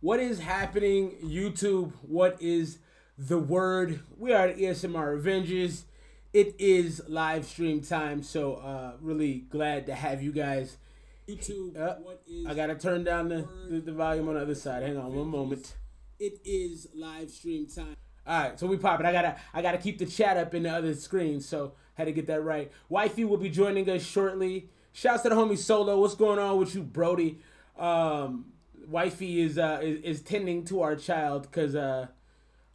What is happening, YouTube? What is the word? We are at ESMR Avengers. It is live stream time, so really glad to have you guys. YouTube, what is I gotta turn down the volume on the other side. Hang on one moment. It is live stream time. All right, so we popping. I gotta keep the chat up in the other screen, so had to get that right. Wifey will be joining us shortly. Shouts to the homie Solo. What's going on with you, Brody? Wifey is tending to our child because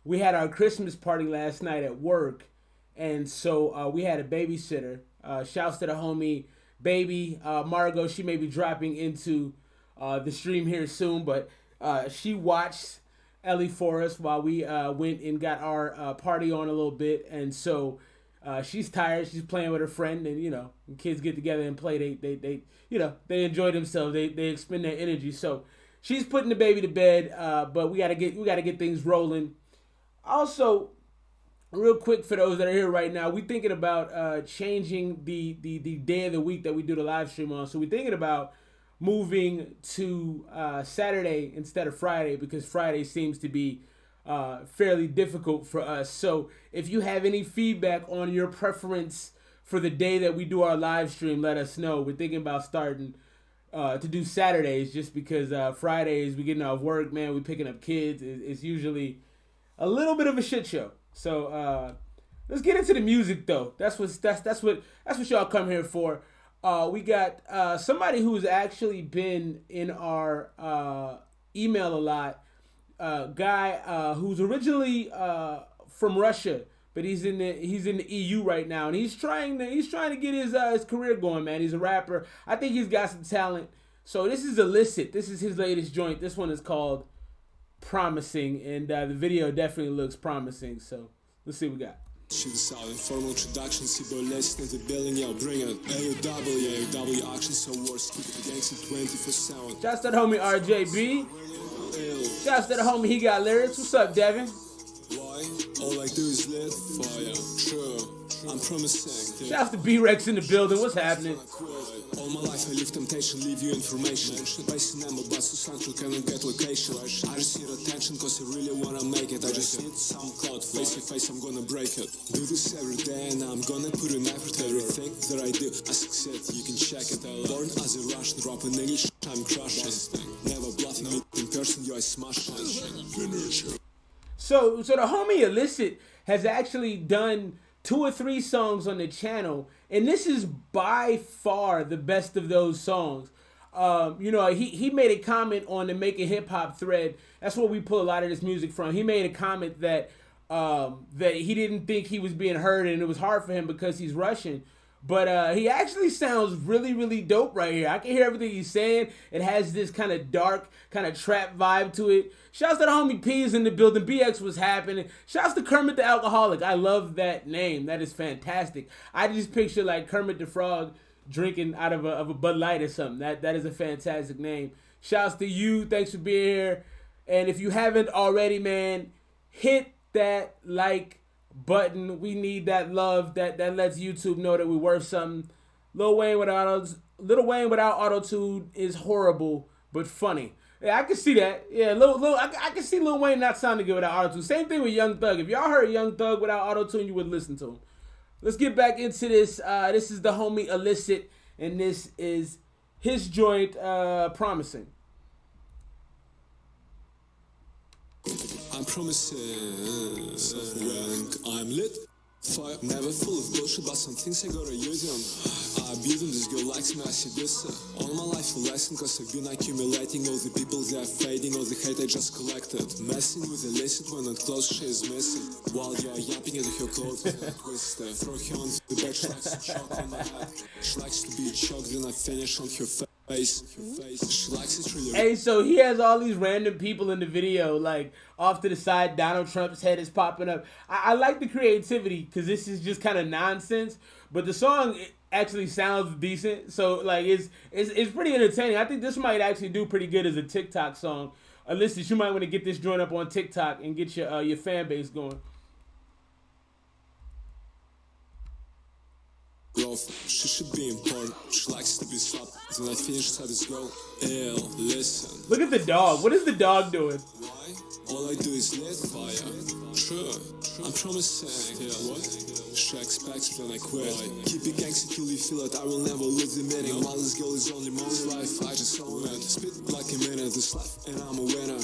we had our Christmas party last night at work, and so we had a babysitter. Shouts to the homie baby Margot. She may be dropping into the stream here soon, but she watched Ellie for us while we went and got our party on a little bit, and so she's tired. She's playing with her friend, and when kids get together and play, they enjoy themselves. They expend their energy. So she's putting the baby to bed, but we gotta get things rolling. Also, real quick for those that are here right now, we thinking about changing the day of the week that we do the live stream on. So we're thinking about moving to Saturday instead of Friday because Friday seems to be fairly difficult for us. So if you have any feedback on your preference for the day that we do our live stream, let us know. We're thinking about starting to do Saturdays just because Fridays we getting off work, man. We picking up kids. It's usually a little bit of a shit show. So let's get into the music though. That's what y'all come here for. We got somebody who's actually been in our email a lot. Guy who's originally from Russia, but he's in the EU right now, and he's trying to get his career going. Man, he's a rapper. I think he's got some talent. So this is Illicit. This is his latest joint. This one is called Promising, and the video definitely looks promising. So let's see what we got. Formal introduction, see less than the billing, I'll bring it. AOW action, so worse, keep it against it 24/7. Shouts to the homie RJB. Shouts to the homie He Got Lyrics. What's up, Devin? Why? All I do is live fire. True, I'm promising. Shouts to B-Rex in the building. What's happening? All my life I live temptation, leave you information. Basic number, but so central cannot get location. I just need attention cause I really wanna make it. I just need some cloud, face to face, I'm gonna break it. Do this every day and I'm gonna put in effort. Everything that I do, I succeed, you can check it. Born as a Russian, rap in English, I'm crushing. Never bluffing me in person, you I smash it. So the homie Illicit has actually done 2 or 3 songs on the channel, and this is by far the best of those songs. He made a comment on the Making Hip Hop thread. That's where we pull a lot of this music from. He made a comment that he didn't think he was being heard, and it was hard for him because he's Russian. But he actually sounds really, really dope right here. I can hear everything he's saying. It has this kind of dark, kind of trap vibe to it. Shouts to the homie P's in the building. BX was happening. Shouts to Kermit the Alcoholic. I love that name. That is fantastic. I just picture like Kermit the Frog drinking out of a Bud Light or something. That is a fantastic name. Shouts to you. Thanks for being here. And if you haven't already, man, hit that like button. We need that love that lets YouTube know that we're worth something. Lil Wayne without auto-tune is horrible but funny. Yeah, I can see that. Yeah, I can see Lil Wayne not sounding good without auto-tune. Same thing with Young Thug. If y'all heard Young Thug without auto-tune, you would listen to him. Let's get back into this. This is the homie Illicit, and this is his joint, Promising. I'm promising when I'm lit. Fire, never full of bullshit, but some things I gotta use them. I abuse them, this girl likes me, I see this. All my life a lesson, cause I've been accumulating all the people that are fading, all the hate I just collected. Messing with illicit when not close, she is missing. While you're yapping at her clothes, twisted. Throw her on the bed, she likes to choke on my head. She likes to be choked, then I finish on her face. She likes it really. Hey, so he has all these random people in the video, like off to the side. Donald Trump's head is popping up. I like the creativity because this is just kind of nonsense, but the song actually sounds decent. So like it's pretty entertaining. I think this might actually do pretty good as a TikTok song. Illicit, you might want to get this joint up on TikTok and get your fan base going. Grow off. She should be important. She likes to be stopped. Then I finish inside this girl. Ew, listen. Look at the dog. What is the dog doing? Why? All I do is lit fire. True, I'm promising. Yeah, what? She expects when I quit. Keep it gangster till you feel that I will never lose the meaning. While this girl is only money life, I just own it. Spit like a minute this life, and I'm a winner.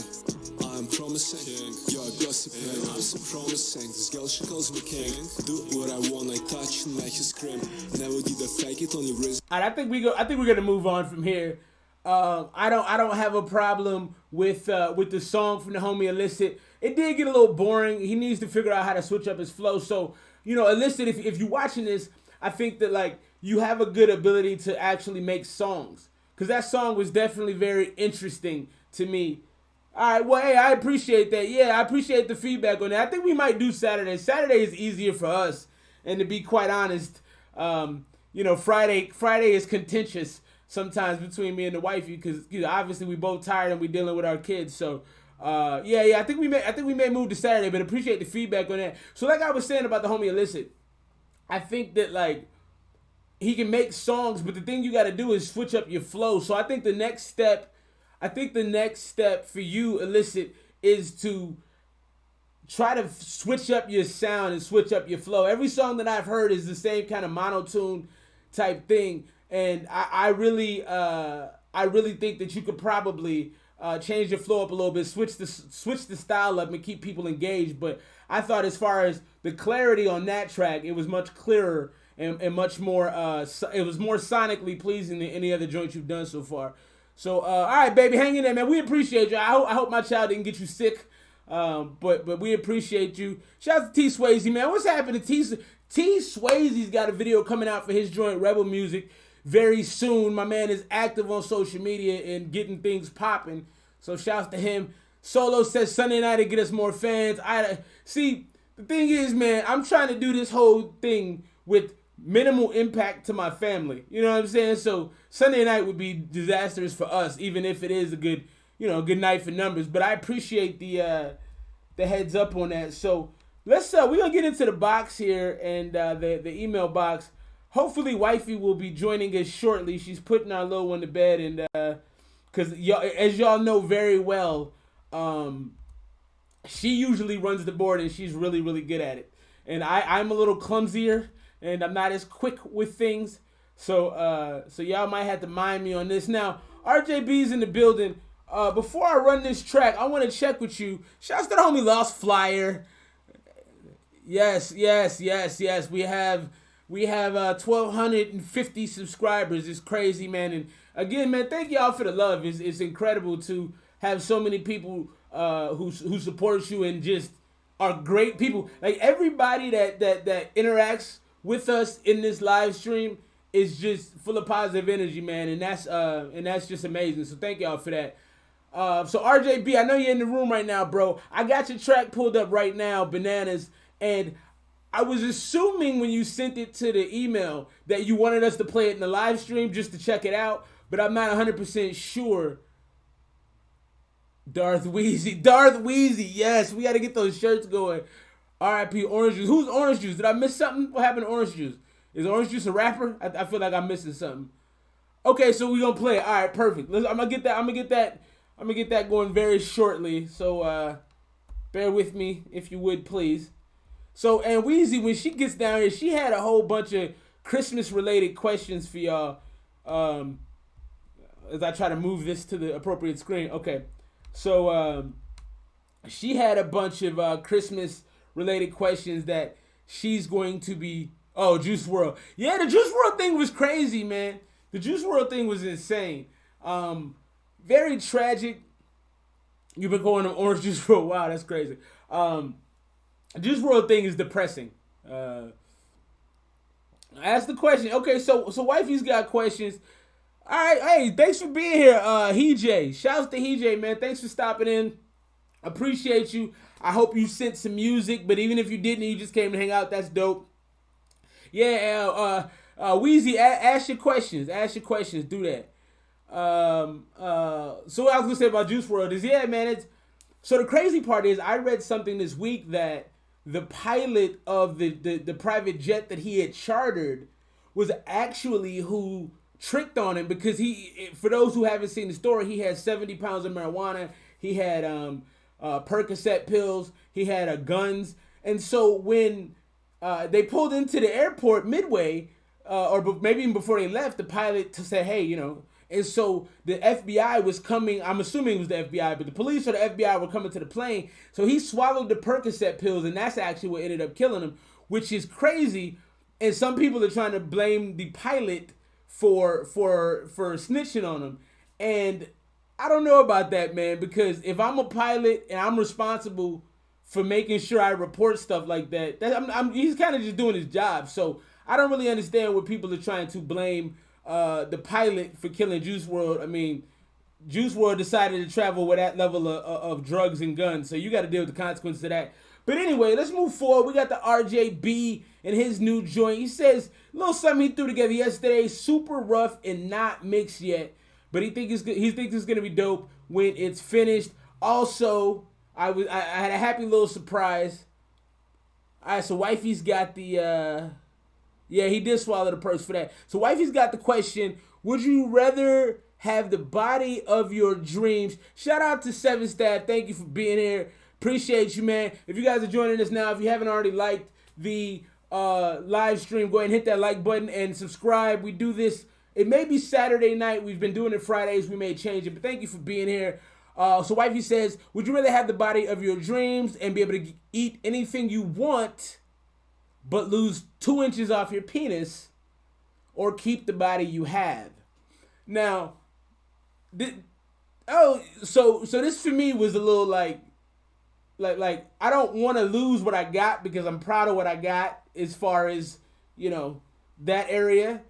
I'm promising, you're gossiping. I'm so promising. This girl, she calls me king. Do what I want, I touch and make you scream. Never did I fake it, only reason. All right, I think we're gonna move on from here. I don't have a problem with the song from the homie Illicit. It did get a little boring. He needs to figure out how to switch up his flow. So, you know, Illicit, if you're watching this, I think that like you have a good ability to actually make songs, because that song was definitely very interesting to me. All right, well, hey, I appreciate that. Yeah, I appreciate the feedback on that. I think we might do Saturday. Saturday is easier for us, and to be quite honest, you know, Friday is contentious sometimes between me and the wifey, because obviously we both tired and we dealing with our kids. So yeah, I think we may move to Saturday, but appreciate the feedback on that. So like I was saying about the homie Illicit, I think that like he can make songs, but the thing you got to do is switch up your flow. So I think the next step for you, Illicit, is to try to switch up your sound and switch up your flow. Every song that I've heard is the same kind of monotone type thing. And I really think that you could probably change your flow up a little bit, switch the style up, and keep people engaged. But I thought, as far as the clarity on that track, it was much clearer and much more. It was more sonically pleasing than any other joint you've done so far. So all right, baby, hang in there, man. We appreciate you. I hope my child didn't get you sick, but we appreciate you. Shout out to T Swayze, man. What's happening? T Swayze's got a video coming out for his joint Rebel Music very soon. My man is active on social media and getting things popping. So shouts to him. Solo says Sunday night to get us more fans. See, the thing is, man, I'm trying to do this whole thing with minimal impact to my family. You know what I'm saying? So Sunday night would be disastrous for us, even if it is a good night for numbers. But I appreciate the heads up on that. So we're gonna get into the box here and the email box. Hopefully, wifey will be joining us shortly. She's putting our little one to bed, and because as y'all know very well, she usually runs the board, and she's really, really good at it. And I'm a little clumsier, and I'm not as quick with things. So y'all might have to mind me on this. Now, RJB's in the building. Before I run this track, I want to check with you. Shouts to the homie Lost Flyer. Yes. We have 1,250 subscribers. It's crazy, man. And again, man, thank y'all for the love. It's incredible to have so many people who support you and just are great people. Like everybody that interacts with us in this live stream is just full of positive energy, man. And that's just amazing. So thank y'all for that. So RJB, I know you're in the room right now, bro. I got your track pulled up right now, Bananas, and I was assuming when you sent it to the email that you wanted us to play it in the live stream just to check it out, but I'm not 100% sure. Darth Weezy, yes, we got to get those shirts going. R.I.P. Orange Juice. Who's Orange Juice? Did I miss something? What happened to Orange Juice? Is Orange Juice a rapper? I feel like I'm missing something. Okay, so we're going to play it. All right, perfect. I'm going to get that going very shortly, so bear with me if you would, please. So, Anweezy, when she gets down here, she had a whole bunch of Christmas-related questions for y'all. As I try to move this to the appropriate screen. Okay. So, she had a bunch of Christmas-related questions that she's going to be... Oh, Juice WRLD. Yeah, the Juice WRLD thing was crazy, man. The Juice WRLD thing was insane. Very tragic. You've been going to Orange Juice for a while. That's crazy. Juice WRLD thing is depressing. I asked the question. Okay, so wifey's got questions. All right, hey, thanks for being here, HeJ. Shouts to HeJ, man. Thanks for stopping in. Appreciate you. I hope you sent some music, but even if you didn't, you just came to hang out. That's dope. Yeah, Weezy, ask your questions. Ask your questions. Do that. So what I was gonna say about Juice WRLD is, yeah, man. So the crazy part is, I read something this week that the pilot of the private jet that he had chartered was actually who tricked on him, because for those who haven't seen the story, he had 70 pounds of marijuana, he had Percocet pills, he had guns. And so when they pulled into the airport midway, or maybe even before they left, the pilot to say, hey, and so the FBI was coming. I'm assuming it was the FBI, but the police or the FBI were coming to the plane. So he swallowed the Percocet pills, and that's actually what ended up killing him, which is crazy. And some people are trying to blame the pilot for snitching on him. And I don't know about that, man, because if I'm a pilot and I'm responsible for making sure I report stuff like that, he's kind of just doing his job. So I don't really understand what people are trying to blame the pilot for killing Juice WRLD. I mean, Juice WRLD decided to travel with that level of drugs and guns, so you got to deal with the consequences of that. But anyway, let's move forward. We got the RJB and his new joint. He says a little something he threw together yesterday, super rough and not mixed yet, but he thinks it's gonna be dope when it's finished. Also, I had a happy little surprise. All right, so Wifey's got the yeah, he did swallow the purse for that. So Wifey's got the question, would you rather have the body of your dreams? Shout out to Seven Staff. Thank you for being here. Appreciate you, man. If you guys are joining us now, if you haven't already liked the live stream, go ahead and hit that like button and subscribe. We do this, it may be Saturday night. We've been doing it Fridays. We may change it, but thank you for being here. So Wifey says, would you rather have the body of your dreams and be able to eat anything you want but lose 2 inches off your penis, or keep the body you have? Now, so this for me was a little like I don't want to lose what I got, because I'm proud of what I got as far as, that area.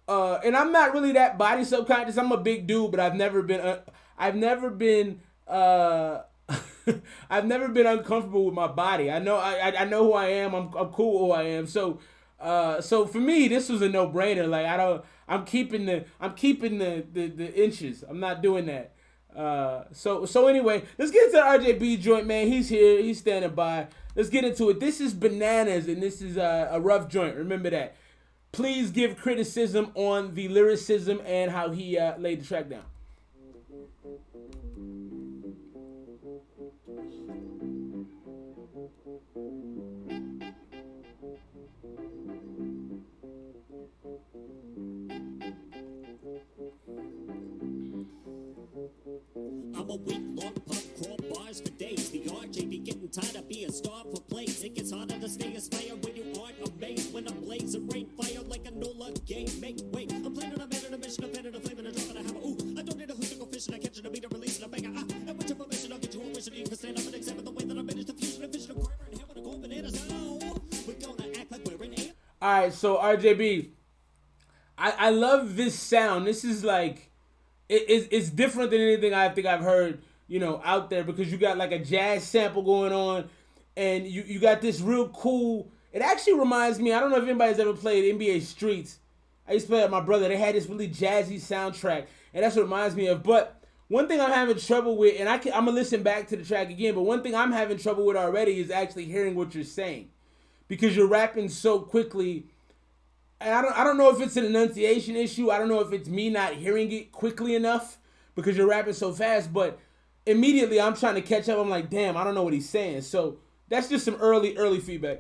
And I'm not really that body subconscious. I'm a big dude, but I've never been I've never been uncomfortable with my body. I know who I am. I'm cool with who I am. So for me, this was a no-brainer. Like, I'm keeping the inches. I'm not doing that. So anyway, let's get into the RJB joint, man. He's here. He's standing by. Let's get into it. This is Bananas, and this is a rough joint. Remember that. Please give criticism on the lyricism and how he laid the track down. I'm a week long pub crawl bars for days. The RJB getting tired of being starved for plays. It gets harder to stay inspired when you aren't amazed. When I blaze and rain fire like a no-luck game. Make way. I'm planning a man on a mission, a pen and a flame and a drop and a hammer. Ooh, I don't need a hook to go fishing. I catch it, a beat, a release, and a banger. And with your permission, I'll get you a wish, and you can stand up and examine the way that I managed to fusion and vision of grammar and hammer to go bananas. Oh, we're gonna act like we're in air. All right, so RJB, I love this sound. This is like, it's different than anything I think I've heard, out there, because you got like a jazz sample going on, and you got this real cool. It actually reminds me, I don't know if anybody's ever played NBA Streets. I used to play with my brother. They had this really jazzy soundtrack, and that's what it reminds me of. But one thing I'm having trouble with, and I'm gonna listen back to the track again, but one thing I'm having trouble with already is actually hearing what you're saying, because you're rapping so quickly. And I don't know if it's an enunciation issue. I don't know if it's me not hearing it quickly enough because you're rapping so fast. But immediately I'm trying to catch up. I'm like, damn, I don't know what he's saying. So that's just some early feedback.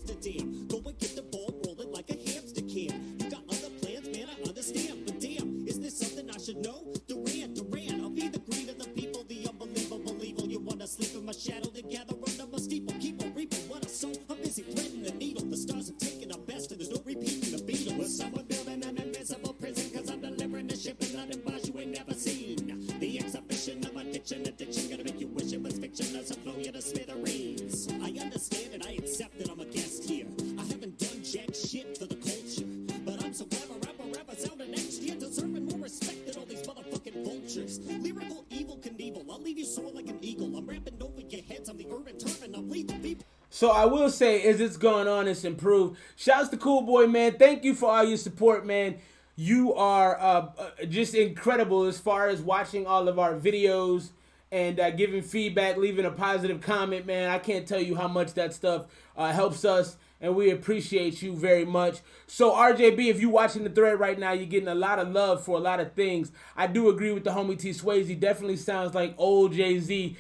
The damn, go and get the ball rolling like a hamster can. You got other plans, man, I understand. But damn, is this something I should know? Duran, I'll be the greed of the people, the unbelievable evil. You wanna sleep in my shadow together under my steeple. Keep on reaping what I sow. I'm busy threading the needle. The stars have taken our best and there's no repeating the beetle. Well, someone building an invisible prison, cause I'm delivering the ship and not in bars you ain't never seen. The exhibition of addiction gonna make you wish it was fiction as I blow you to smithereens. I understand and I accept that I'm a guest here. I haven't done jack shit for the culture, but I'm so clever, rapper, sounding next year, deserving more respect than all these motherfucking vultures. Lyrical evil Knievel, I'll leave you sore like an eagle. I'm rapping over your heads, I'm the urban turban, I'm lethal people. So I will say, as it's gone on, it's improved. Shouts to Cool Boy, man. Thank you for all your support, man. You are just incredible as far as watching all of our videos and giving feedback, leaving a positive comment, man. I can't tell you how much that stuff helps us. and we appreciate you very much. So RJB, if you're watching the thread right now, you're getting a lot of love for a lot of things. I do agree with the homie T Swayze. Definitely sounds like old Jay-Z.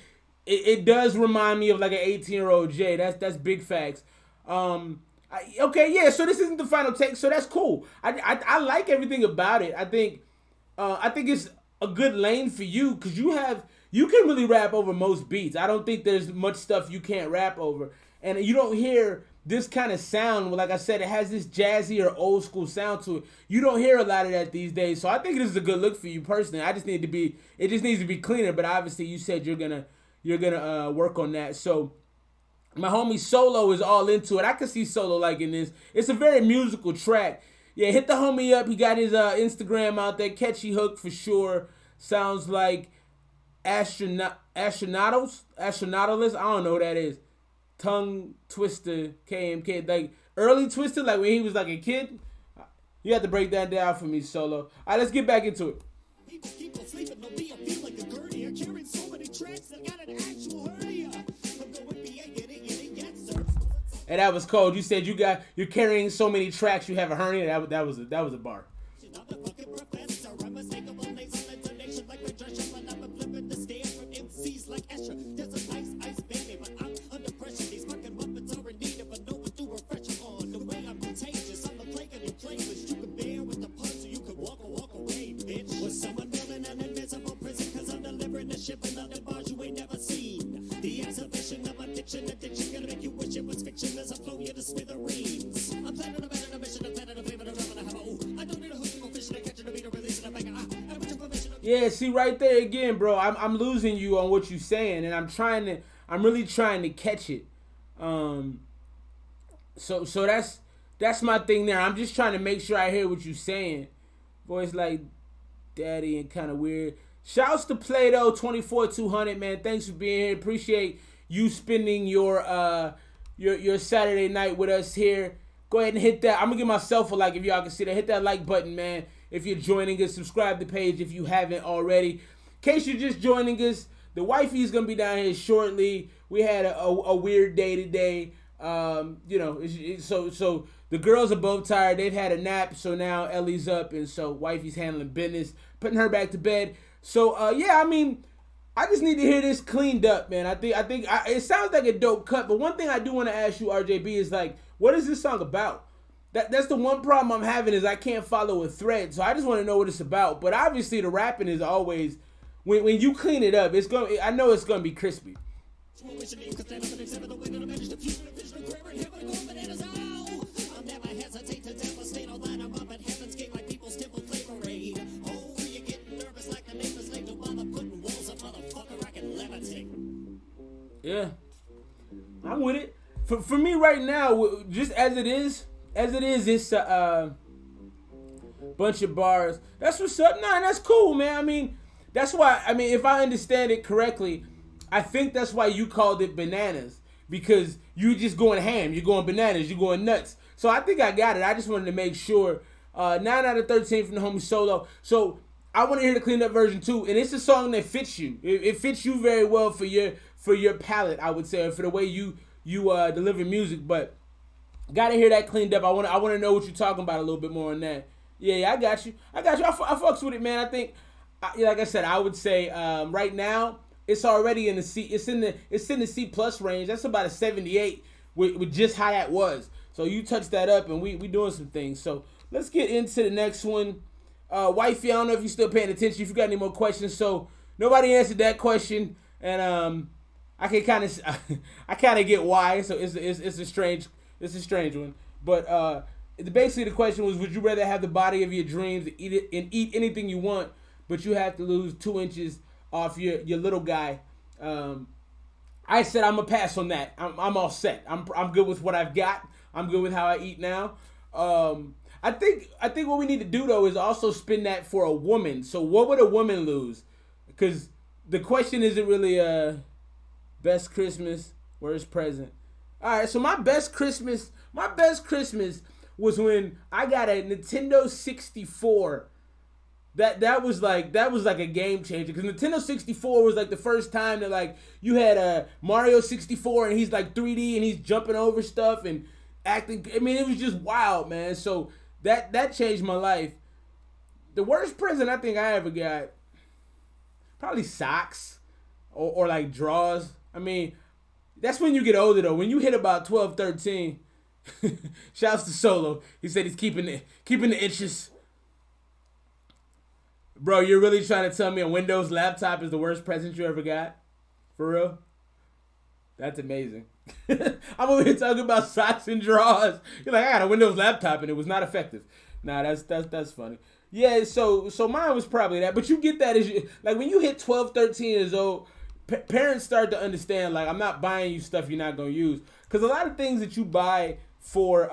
It does remind me of like an 18-year-old Jay. That's big facts. Okay, yeah. So this isn't the final take. So that's cool. I like everything about it. I think it's a good lane for you because you can really rap over most beats. I don't think there's much stuff you can't rap over, and you don't hear this kind of sound. Like I said, it has this jazzy or old school sound to it. You don't hear a lot of that these days. So I think this is a good look for you personally. It just needs to be cleaner. But obviously, you said you're gonna work on that. So my homie Solo is all into it. I can see Solo liking this. It's a very musical track. Yeah, hit the homie up. He got his Instagram out there. Catchy hook for sure. Sounds like astronautals. I don't know what that is. Tongue twister, KMK. Like early twister, like when he was like a kid. You have to break that down for me, Solo. All right, let's get back into it. People sleeping, no be feel like a gurney. I'm carrying so many tracks that got an actual hernia. I'm going BA, getting answers. And that was cold. You said you're carrying so many tracks, you have a hernia. That was a bar. I'm the fucking professor. Unmistakable nasal intonation like Patricia, but I'm flipping the stand from MCs like Escher. There's a ice baby, but I'm under pressure. These fucking weapons are in need of a no one to refresh on. The way I'm contagious, I'm a plague on your playlist. You can bear with the punch, or you can walk away, bitch. Was someone building an invisible prison? Cause I'm delivering the ship in other bars you ain't never seen. The exhibition of addiction gonna make you wish it was fiction as I flow you to smithereens. I'm planning a better mission, I'm planning a flavor, I'm gonna have a I don't need a hook to go fishing, I catch it, a beat, a release, and a banger. I with your permission. Yeah, see right there again, bro. I'm losing you on what you're saying, and I'm really trying to catch it. So that's my thing there. I'm just trying to make sure I hear what you're saying. Voice like daddy and kind of weird. Shouts to Play-Doh 24200, man. Thanks for being here. Appreciate you spending your Saturday night with us here. Go ahead and hit that. I'm gonna give myself a like if y'all can see that. Hit that like button, man. If you're joining us, subscribe to the page if you haven't already. In case you're just joining us, the wifey is gonna be down here shortly. We had a weird day today. So the girls are both tired. They've had a nap, so now Ellie's up, and so wifey's handling business, putting her back to bed. So yeah, I mean, I just need to hear this cleaned up, man. I think it sounds like a dope cut, but one thing I do want to ask you, RJB, is like, what is this song about? That's the one problem I'm having is I can't follow a thread, so I just want to know what it's about. But obviously, the rapping is always when you clean it up, I know it's gonna be crispy. Yeah, I'm with it. For me right now, just as it is, it's a bunch of bars. That's what's up. Nah, that's cool, man. I mean, that's why. I mean, if I understand it correctly, I think that's why you called it bananas, because you just going ham. You're going bananas. You're going nuts. So I think I got it. I just wanted to make sure. 9 out of 13 from the homie Solo. So I want to hear the cleaned up version too, and it's a song that fits you. It fits you very well for your palette, I would say, or for the way you deliver music. But gotta hear that cleaned up. I want to know what you're talking about a little bit more on that. Yeah, I got you. I fucks with it, man. I think, like I said, I would say right now it's already in the C. It's in the C plus range. That's about a 78 with just how that was. So you touch that up, and we doing some things. So let's get into the next one. Wifey, I don't know if you're still paying attention. If you got any more questions, so nobody answered that question, and I can kind of get why. So it's a strange one. But basically the question was, would you rather have the body of your dreams and eat anything you want, but you have to lose 2 inches off your little guy? I said I'm gonna pass on that. I'm all set. I'm good with what I've got. I'm good with how I eat now. I think what we need to do though is also spin that for a woman. So what would a woman lose? Because the question isn't really best Christmas, worst present. All right, so my best Christmas was when I got a Nintendo 64. That was like a game changer, because Nintendo 64 was like the first time that like you had a Mario 64 and he's like 3D and he's jumping over stuff, and acting. I mean, it was just wild, man. So that changed my life. The worst present I think I ever got, probably socks or like drawers. I mean, that's when you get older though. When you hit about 12, 13, shouts to Solo. He said he's keeping the inches. Bro, you're really trying to tell me a Windows laptop is the worst present you ever got? For real? That's amazing. I'm over here talking about socks and drawers. You're like, I got a Windows laptop and it was not effective. Nah, that's funny. Yeah, so mine was probably that. But you get that as you, like when you hit 12, 13 years old, parents start to understand, like, I'm not buying you stuff you're not going to use. Because a lot of things that you buy for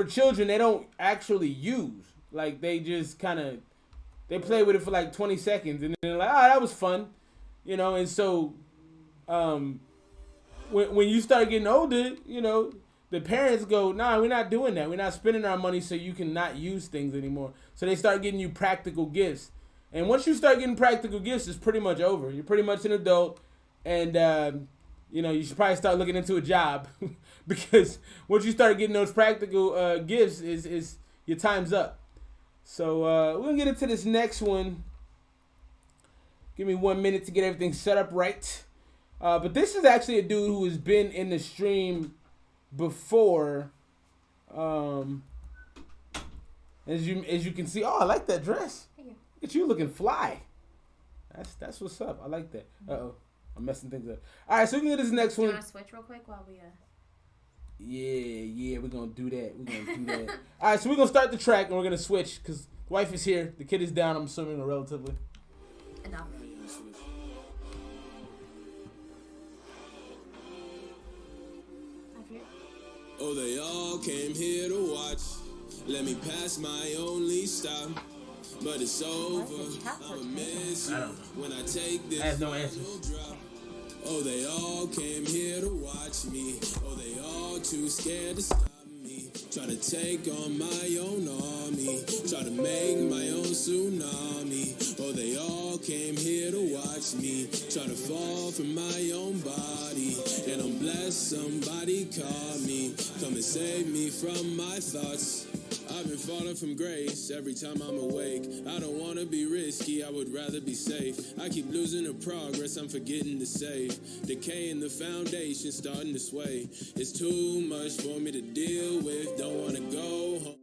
children, they don't actually use. Like, they just kind of, they play with it for like 20 seconds. And then they're like, oh, that was fun. You know, and so when you start getting older, you know, the parents go, nah, we're not doing that. We're not spending our money so you can not use things anymore. So they start getting you practical gifts. And once you start getting practical gifts, it's pretty much over. You're pretty much an adult. And, you know, you should probably start looking into a job. Because once you start getting those practical gifts, is your time's up. So we're going to get into this next one. Give me 1 minute to get everything set up right. But this is actually a dude who has been in the stream before. As you can see, oh, I like that dress. Thank you. Look at you looking fly. That's what's up. I like that. Uh-oh. I'm messing things up. All right, so we can get this next one. Do you want to switch real quick while we... Yeah, we're going to do that. All right, so we're going to start the track, and we're going to switch, because the wife is here. The kid is down, I'm assuming, relatively. Enough. Oh, they all came here to watch. Let me pass my only stop. But it's over. I'ma miss you when I take this. I have no answer. Drop. Oh, they all came here to watch me. Oh, they all too scared to stop me. Try to take on my own army. Try to make my own tsunami. Oh, they all came here to watch me. Try to fall from my own body. And I'm blessed somebody caught me. Come and save me from my thoughts. I've been falling from grace every time I'm awake. I don't want to be risky, I would rather be safe. I keep losing the progress, I'm forgetting to save. Decaying the foundation, starting to sway. It's too much for me to deal with, don't want to go home.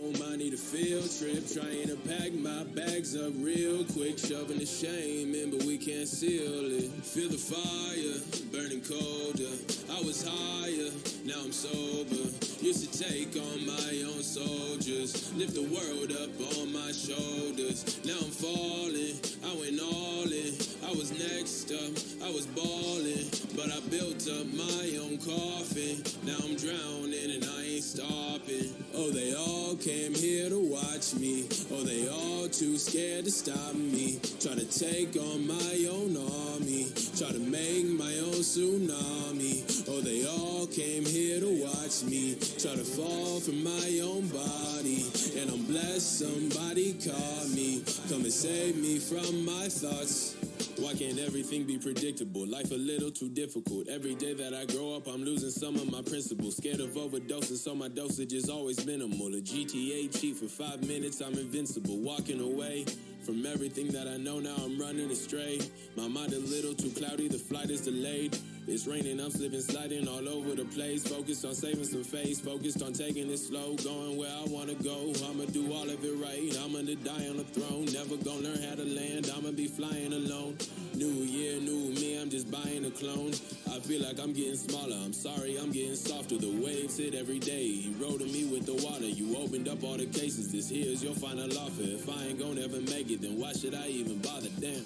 I need a field trip, trying to pack my bags up real quick, shoving the shame in, but we can't seal it. Feel the fire, burning colder. I was higher, now I'm sober. Used to take on my own soldiers, lift the world up on my shoulders. Now I'm falling, I went all in. I was next up, I was balling, but I built up my own coffin. Now I'm drowning and I ain't stopping. Oh, they all came here to watch me. Oh, they all too scared to stop me. Try to take on my own army. Try to make my own tsunami. Oh, they all came here to watch me. Try to fall from my own body. And I'm blessed somebody caught me. Come and save me from my thoughts. Why can't everything be predictable? Life a little too difficult. Every day that I grow up, I'm losing some of my principles. Scared of overdosing, so my dosage is always minimal. A GTA cheat for 5 minutes, I'm invincible. Walking away from everything that I know, now I'm running astray. My mind a little too cloudy, the flight is delayed. It's raining, I'm slipping, sliding all over the place. Focused on saving some face, focused on taking it slow. Going where I wanna go, I'ma do all of it right. I'm gonna die on the throne, never gonna learn how to land. I'ma be flying alone. New year, new me, I'm just buying a clone. I feel like I'm getting smaller, I'm sorry, I'm getting softer. The waves hit every day, eroding me with the water. You opened up all the cases, this here's your final offer. If I ain't gonna ever make it, then why should I even bother, damn?